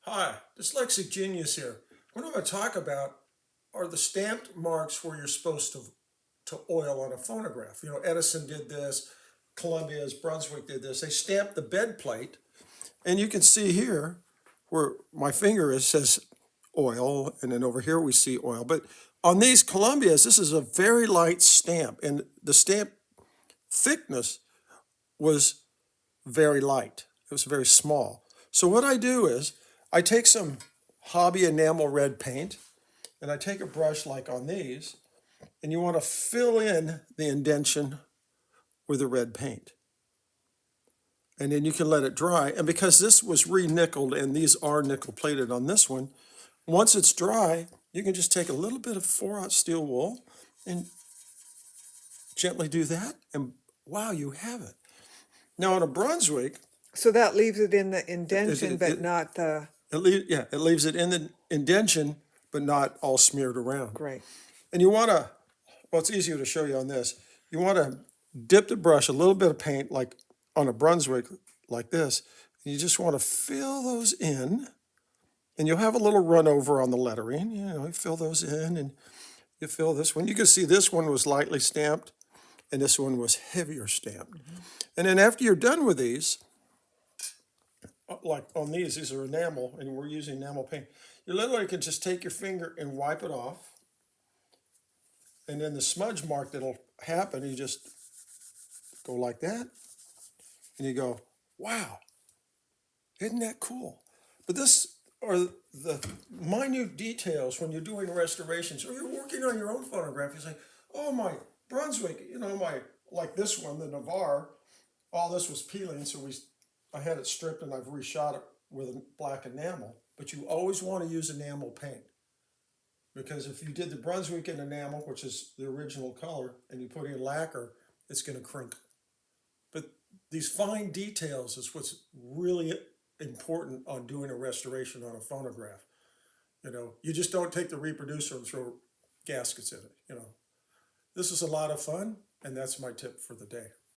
Hi, Dyslexic Genius here. What I'm going to talk about are the stamped marks where you're supposed to oil on a phonograph. You know, Edison did this, Columbia's Brunswick did this. They stamped the bed plate, and you can see here where my finger is says oil, and then over here we see oil. But on these Columbias, this is a very light stamp, and the stamp thickness was very light. It was very small. So what I do is I take some hobby enamel red paint and I take a brush like on these, and you want to fill in the indentation with the red paint. And then you can let it dry. And because this was re-nickeled and these are nickel plated on this one, once it's dry, you can just take a little bit of 4-aught steel wool and gently do that. And wow, you have it. Now on a Brunswick, So that leaves it in the indentation, it- but it- not the, it leaves it in the indentation, but not all smeared around. great. And you want to, well, it's easier to show you on this. You want to dip the brush, a little bit of paint, like on a Brunswick, like this. And you just want to fill those in, and you'll have a little run over on the lettering. You know, you fill those in, and you fill this one. You can see this one was lightly stamped, and this one was heavier stamped. And then after you're done with these, like on these are enamel, and we're using enamel paint. You literally can just take your finger and wipe it off. And then the smudge mark that'll happen, you just go like that. And you go, wow, isn't that cool? But this are the minute details when you're doing restorations or you're working on your own photograph. You say, oh, my Brunswick, you know, like this one, the Navarre, all this was peeling, so I had it stripped and I've reshot it with a black enamel. But you always want to use enamel paint, because if you did the Brunswick in enamel, which is the original color, and you put in lacquer, it's going to crinkle. But these fine details is what's really important on doing a restoration on a phonograph. You know, you just don't take the reproducer and throw gaskets in it. You know, this is a lot of fun, and that's my tip for the day.